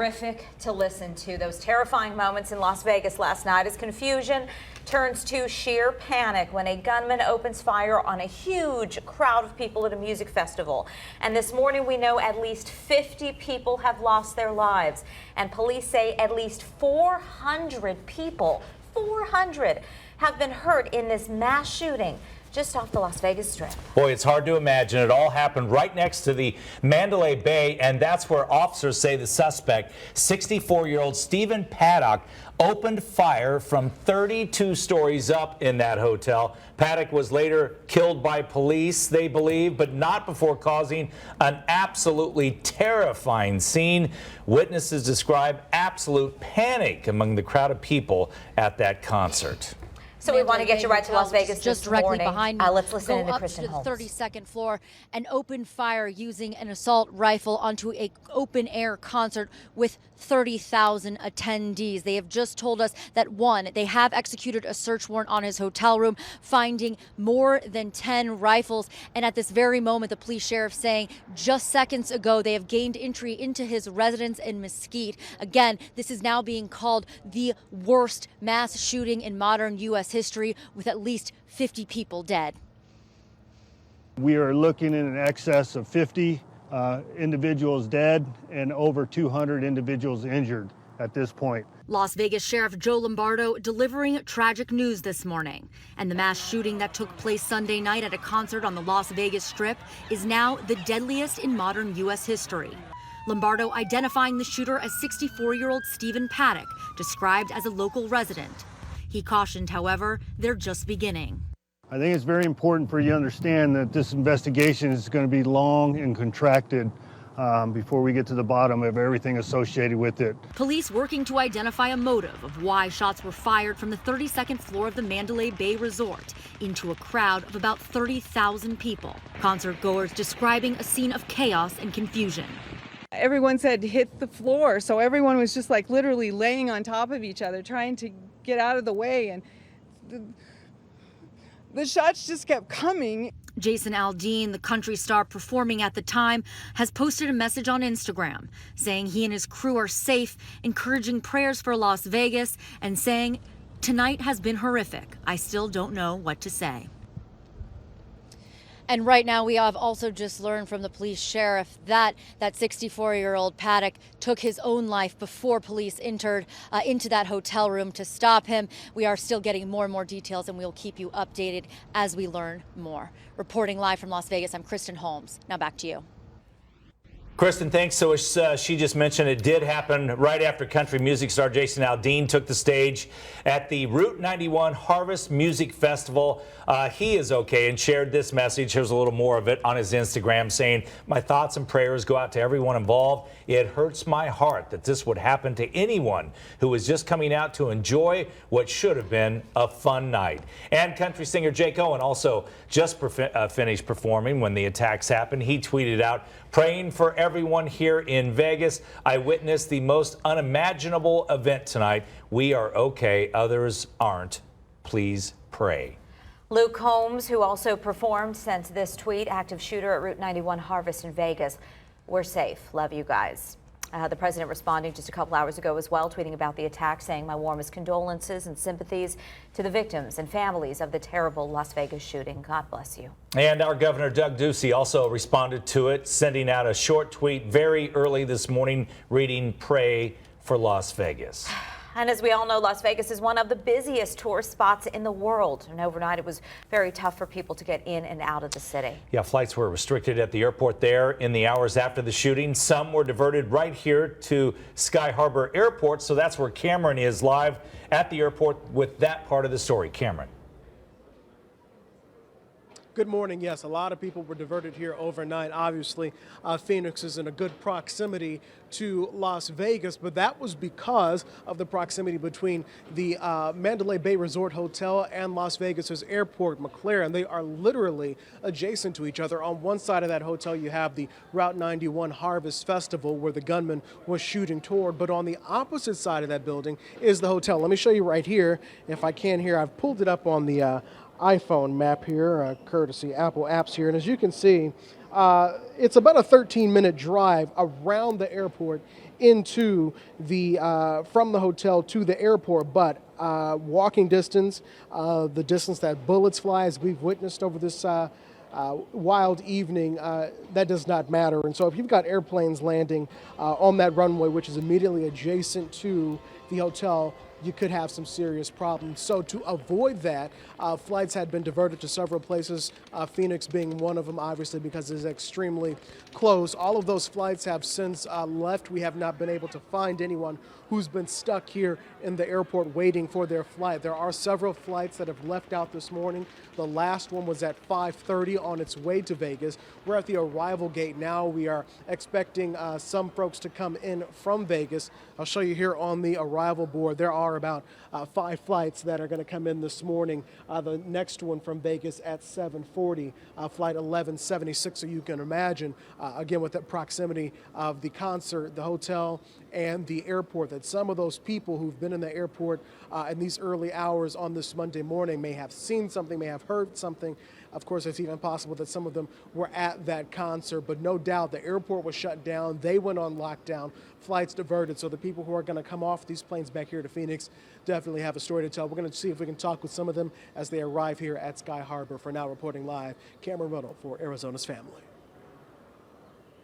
horrific to listen to. Those terrifying moments in Las Vegas last night as confusion turns to sheer panic when a gunman opens fire on a huge crowd of people at a music festival. And this morning we know at least 50 people have lost their lives. And police say at least 400 people, 400, have been hurt in this mass shooting just off the Las Vegas Strip. Boy, it's hard to imagine. It all happened right next to the Mandalay Bay, and that's where officers say the suspect, 64-year-old Stephen Paddock, opened fire from 32 stories up in that hotel. Paddock was later killed by police, they believe, but not before causing an absolutely terrifying scene. Witnesses describe absolute panic among the crowd of people at that concert. So we want to get you right to Las Vegas just directly behind me. Let's listen to Kristen Holmes. Holmes. To the 32nd floor and opened fire using an assault rifle onto an open-air concert with 30,000 attendees. They have just told us that, one, they have executed a search warrant on his hotel room, finding more than 10 rifles. And at this very moment, the police sheriff saying just seconds ago, they have gained entry into his residence in Mesquite. Again, this is now being called the worst mass shooting in modern U.S. history, with at least 50 people dead. We are looking in excess of 50 individuals dead and over 200 individuals injured at this point. Las Vegas Sheriff Joe Lombardo delivering tragic news this morning. And the mass shooting that took place Sunday night at a concert on the Las Vegas Strip is now the deadliest in modern U.S. history. Lombardo identifying the shooter as 64-year-old Stephen Paddock, described as a local resident. He cautioned, however, they're just beginning. I think it's very important for you to understand that this investigation is going to be long and contracted before we get to the bottom of everything associated with it. Police working to identify a motive of why shots were fired from the 32nd floor of the Mandalay Bay Resort into a crowd of about 30,000 people. Concertgoers describing a scene of chaos and confusion. Everyone said hit the floor, so everyone was just like literally laying on top of each other trying to get out of the way, and the shots just kept coming. Jason Aldean, the country star performing at the time, has posted a message on Instagram saying he and his crew are safe, encouraging prayers for Las Vegas, and saying, "Tonight has been horrific. I still don't know what to say." And right now, we have also just learned from the police sheriff that 64-year-old Paddock took his own life before police entered into that hotel room to stop him. We are still getting more and more details, and we'll keep you updated as we learn more. Reporting live from Las Vegas, I'm Kristen Holmes. Now back to you. Kristen, thanks. So as she just mentioned, it did happen right after country music star Jason Aldean took the stage at the Route 91 Harvest Music Festival. He is okay and shared this message. Here's a little more of it on his Instagram, saying, "My thoughts and prayers go out to everyone involved. It hurts my heart that this would happen to anyone who was just coming out to enjoy what should have been a fun night." And country singer Jake Owen also just finished performing when the attacks happened. He tweeted out, "Praying for everyone here in Vegas. I witnessed the most unimaginable event tonight. We are okay. Others aren't. Please pray." Luke Holmes, who also performed, sent this tweet: "Active shooter at Route 91 Harvest in Vegas. We're safe. Love you guys." The president responding just a couple hours ago as well, tweeting about the attack, saying, "My warmest condolences and sympathies to the victims and families of the terrible Las Vegas shooting. God bless you." And our governor, Doug Ducey, also responded to it, sending out a short tweet very early this morning, reading, "Pray for Las Vegas." And as we all know, Las Vegas is one of the busiest tourist spots in the world. And overnight, it was very tough for people to get in and out of the city. Yeah, flights were restricted at the airport there in the hours after the shooting. Some were diverted right here to Sky Harbor Airport. So that's where Cameron is live at the airport with that part of the story. Cameron. Good morning. Yes, a lot of people were diverted here overnight. Obviously, Phoenix is in a good proximity to Las Vegas, but that was because of the proximity between the Mandalay Bay Resort Hotel and Las Vegas's airport, McLaren. They are literally adjacent to each other. On one side of that hotel, you have the Route 91 Harvest Festival, where the gunman was shooting toward, but on the opposite side of that building is the hotel. Let me show you right here, if I can here. I've pulled it up on the iPhone map here, courtesy Apple Apps here. And as you can see, it's about a 13-minute drive around the airport into the from the hotel to the airport, but walking distance, the distance that bullets fly, as we've witnessed over this wild evening, that does not matter. And so if you've got airplanes landing on that runway, which is immediately adjacent to the hotel, you could have some serious problems. So to avoid that, flights had been diverted to several places, Phoenix being one of them, obviously, because it's extremely close. All of those flights have since left. We have not been able to find anyone who's been stuck here in the airport waiting for their flight. There are several flights that have left out this morning. The last one was at 5:30 on its way to Vegas. We're at the arrival gate now. We are expecting some folks to come in from Vegas. I'll show you here on the arrival board. There are about 5 flights that are going to come in this morning. The next one from Vegas at 7:40, flight 1176. So you can imagine, again, with the proximity of the concert, the hotel, and the airport, that some of those people who've been in the airport in these early hours on this Monday morning may have seen something, may have heard something. Of course, it's even possible that some of them were at that concert, but no doubt the airport was shut down. They went on lockdown, flights diverted. So the people who are going to come off these planes back here to Phoenix definitely have a story to tell. We're going to see if we can talk with some of them as they arrive here at Sky Harbor. For now, reporting live, Cameron Riddle for Arizona's Family.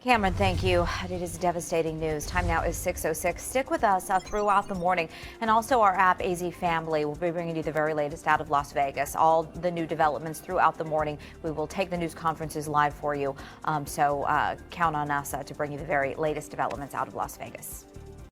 Cameron, thank you. It is devastating news. Time now is 6:06. Stick with us throughout the morning, and also our app, AZ Family, will be bringing you the very latest out of Las Vegas. All the new developments throughout the morning. We will take the news conferences live for you, so count on us to bring you the very latest developments out of Las Vegas.